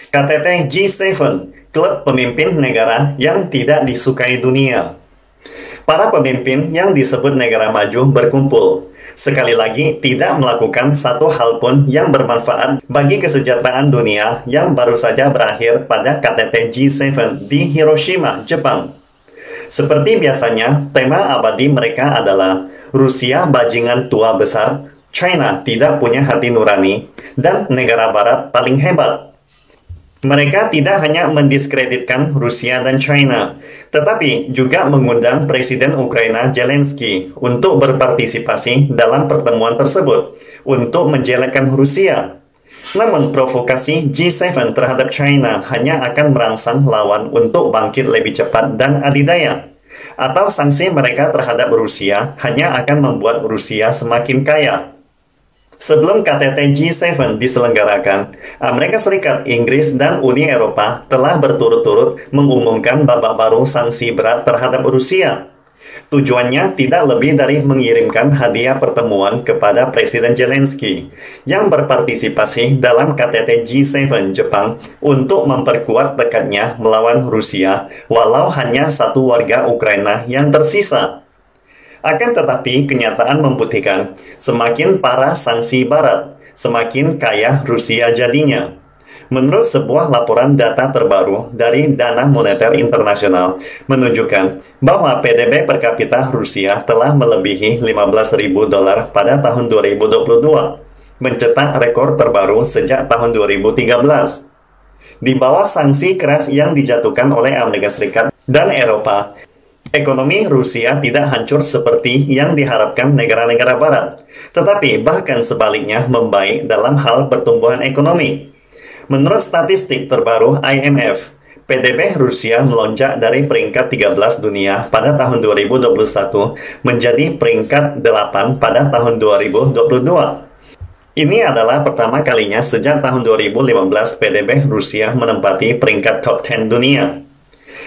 KTT G7, klub pemimpin negara yang tidak disukai dunia. Para pemimpin yang disebut negara maju berkumpul. Sekali lagi, tidak melakukan satu hal pun yang bermanfaat bagi kesejahteraan dunia yang baru saja berakhir pada KTT G7 di Hiroshima, Jepang. Seperti biasanya, tema abadi mereka adalah Rusia bajingan tua besar, China tidak punya hati nurani, dan negara barat paling hebat. Mereka tidak hanya mendiskreditkan Rusia dan China, tetapi juga mengundang Presiden Ukraina Zelensky untuk berpartisipasi dalam pertemuan tersebut untuk menjelekkan Rusia. Namun provokasi G7 terhadap China hanya akan merangsang lawan untuk bangkit lebih cepat dan adidaya. Atau sanksi mereka terhadap Rusia hanya akan membuat Rusia semakin kaya. Sebelum KTT G7 diselenggarakan, Amerika Serikat, Inggris, dan Uni Eropa telah berturut-turut mengumumkan babak baru sanksi berat terhadap Rusia. Tujuannya tidak lebih dari mengirimkan hadiah pertemuan kepada Presiden Zelensky yang berpartisipasi dalam KTT G7 Jepang untuk memperkuat tekadnya melawan Rusia, walau hanya satu warga Ukraina yang tersisa. Akan tetapi, kenyataan membuktikan semakin parah sanksi Barat, semakin kaya Rusia jadinya. Menurut sebuah laporan data terbaru dari Dana Moneter Internasional menunjukkan bahwa PDB per kapita Rusia telah melebihi $15.000 pada tahun 2022, mencetak rekor terbaru sejak tahun 2013. Di bawah sanksi keras yang dijatuhkan oleh Amerika Serikat dan Eropa, ekonomi Rusia tidak hancur seperti yang diharapkan negara-negara Barat, tetapi bahkan sebaliknya membaik dalam hal pertumbuhan ekonomi. Menurut statistik terbaru IMF, PDB Rusia melonjak dari peringkat 13 dunia pada tahun 2021 menjadi peringkat 8 pada tahun 2022. Ini adalah pertama kalinya sejak tahun 2015 PDB Rusia menempati peringkat top 10 dunia.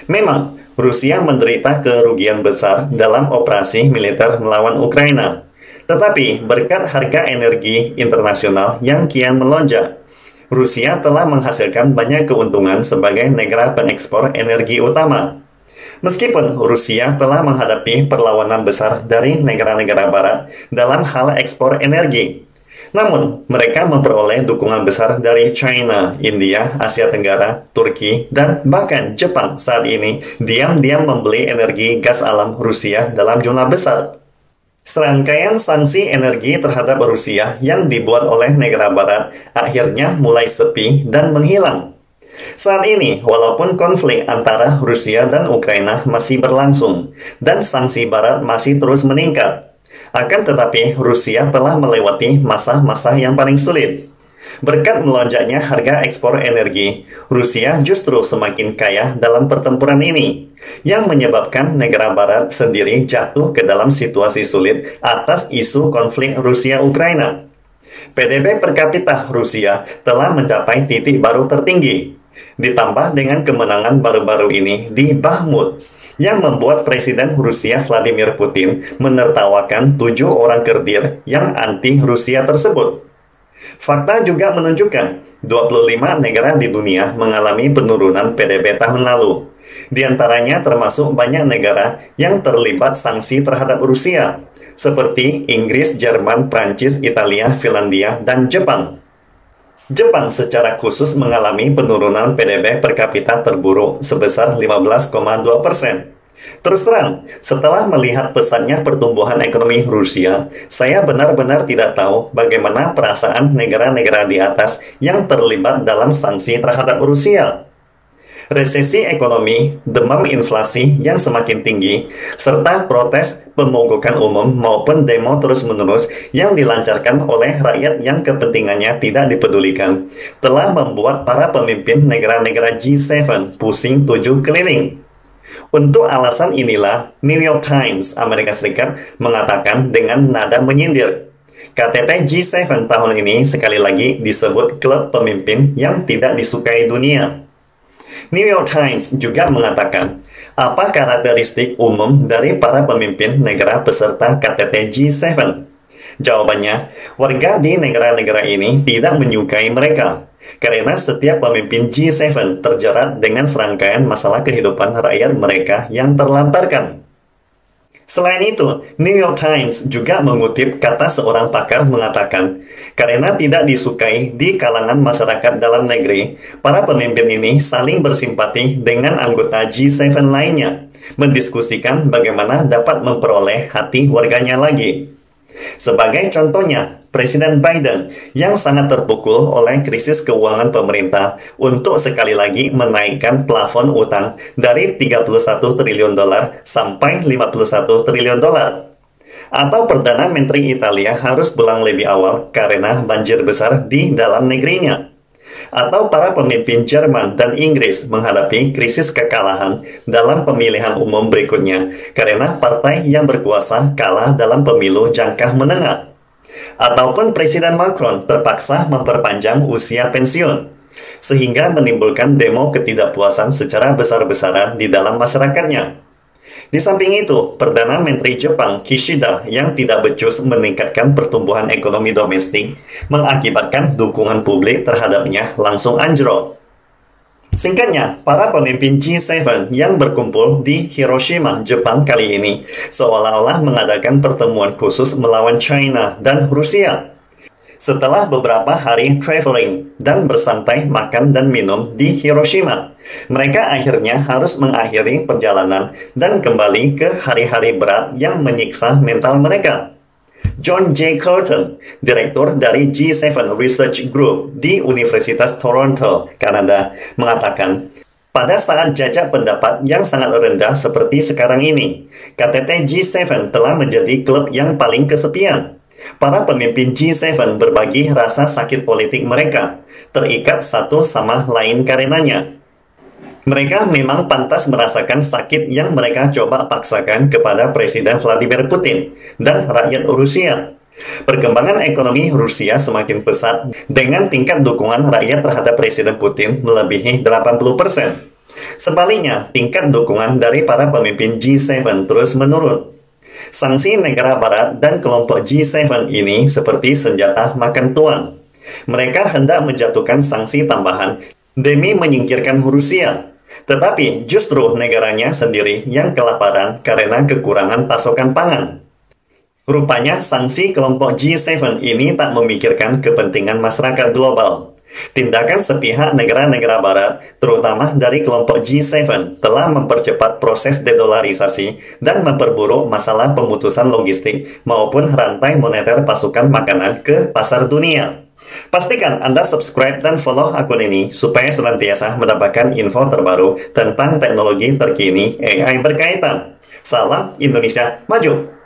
Memang, Rusia menderita kerugian besar dalam operasi militer melawan Ukraina. Tetapi berkat harga energi internasional yang kian melonjak, Rusia telah menghasilkan banyak keuntungan sebagai negara pengekspor energi utama. Meskipun Rusia telah menghadapi perlawanan besar dari negara-negara Barat dalam hal ekspor energi, namun mereka memperoleh dukungan besar dari China, India, Asia Tenggara, Turki, dan bahkan Jepang saat ini diam-diam membeli energi gas alam Rusia dalam jumlah besar. Serangkaian sanksi energi terhadap Rusia yang dibuat oleh negara Barat akhirnya mulai sepi dan menghilang. Saat ini, walaupun konflik antara Rusia dan Ukraina masih berlangsung dan sanksi Barat masih terus meningkat, akan tetapi Rusia telah melewati masa-masa yang paling sulit. Berkat melonjaknya harga ekspor energi, Rusia justru semakin kaya dalam pertempuran ini, yang menyebabkan negara Barat sendiri jatuh ke dalam situasi sulit atas isu konflik Rusia-Ukraina. PDB per kapita Rusia telah mencapai titik baru tertinggi, ditambah dengan kemenangan baru-baru ini di Bakhmut, yang membuat Presiden Rusia Vladimir Putin menertawakan 7 orang Kurd yang anti-Rusia tersebut. Fakta juga menunjukkan 25 negara di dunia mengalami penurunan PDB tahun lalu. Di antaranya termasuk banyak negara yang terlibat sanksi terhadap Rusia, seperti Inggris, Jerman, Prancis, Italia, Finlandia, dan Jepang. Jepang secara khusus mengalami penurunan PDB per kapita terburuk sebesar 15,2%. Terus terang, setelah melihat pesatnya pertumbuhan ekonomi Rusia, saya benar-benar tidak tahu bagaimana perasaan negara-negara di atas yang terlibat dalam sanksi terhadap Rusia. Resesi ekonomi, demam inflasi yang semakin tinggi, serta protes pemogokan umum maupun demo terus-menerus yang dilancarkan oleh rakyat yang kepentingannya tidak dipedulikan, telah membuat para pemimpin negara-negara G7 pusing 7 keliling. Untuk alasan inilah, New York Times, Amerika Serikat, mengatakan dengan nada menyindir, KTT G7 tahun ini sekali lagi disebut klub pemimpin yang tidak disukai dunia. New York Times juga mengatakan, apa karakteristik umum dari para pemimpin negara peserta KTT G7? Jawabannya, warga di negara-negara ini tidak menyukai mereka. karena setiap pemimpin G7 terjerat dengan serangkaian masalah kehidupan rakyat mereka yang terlantarkan. Selain itu, New York Times juga mengutip kata seorang pakar mengatakan, karena tidak disukai di kalangan masyarakat dalam negeri, para pemimpin ini saling bersimpati dengan anggota G7 lainnya, mendiskusikan bagaimana dapat memperoleh hati warganya lagi. Sebagai contohnya, Presiden Biden yang sangat terpukul oleh krisis keuangan pemerintah untuk sekali lagi menaikkan plafon utang dari 31 triliun dolar sampai 51 triliun dolar. Atau Perdana Menteri Italia harus pulang lebih awal karena banjir besar di dalam negerinya. Atau para pemimpin Jerman dan Inggris menghadapi krisis kekalahan dalam pemilihan umum berikutnya karena partai yang berkuasa kalah dalam pemilu jangka menengah. Ataupun Presiden Macron terpaksa memperpanjang usia pensiun, sehingga menimbulkan demo ketidakpuasan secara besar-besaran di dalam masyarakatnya. Di samping itu, Perdana Menteri Jepang Kishida yang tidak becus meningkatkan pertumbuhan ekonomi domestik mengakibatkan dukungan publik terhadapnya langsung anjlok. Singkatnya, para pemimpin G7 yang berkumpul di Hiroshima, Jepang kali ini seolah-olah mengadakan pertemuan khusus melawan China dan Rusia. Setelah beberapa hari traveling dan bersantai makan dan minum di Hiroshima, mereka akhirnya harus mengakhiri perjalanan dan kembali ke hari-hari berat yang menyiksa mental mereka. John J. Curtin, direktur dari G7 Research Group di Universitas Toronto, Kanada, mengatakan, pada saat jajak pendapat yang sangat rendah seperti sekarang ini, KTT G7 telah menjadi klub yang paling kesepian. Para pemimpin G7 berbagi rasa sakit politik mereka, terikat satu sama lain karenanya. Mereka memang pantas merasakan sakit yang mereka coba paksakan kepada Presiden Vladimir Putin dan rakyat Rusia. Perkembangan ekonomi Rusia semakin pesat dengan tingkat dukungan rakyat terhadap Presiden Putin melebihi 80%. Sebaliknya, tingkat dukungan dari para pemimpin G7 terus menurun. Sanksi negara barat dan kelompok G7 ini seperti senjata makan tuan. Mereka hendak menjatuhkan sanksi tambahan demi menyingkirkan Rusia. Tetapi justru negaranya sendiri yang kelaparan karena kekurangan pasokan pangan. Rupanya sanksi kelompok G7 ini tak memikirkan kepentingan masyarakat global. Tindakan sepihak negara-negara barat, terutama dari kelompok G7, telah mempercepat proses dedolarisasi dan memperburuk masalah pemutusan logistik maupun rantai moneter pasokan makanan ke pasar dunia. Pastikan Anda subscribe dan follow akun ini supaya senantiasa mendapatkan info terbaru tentang teknologi terkini AI berkaitan. Salam Indonesia Maju!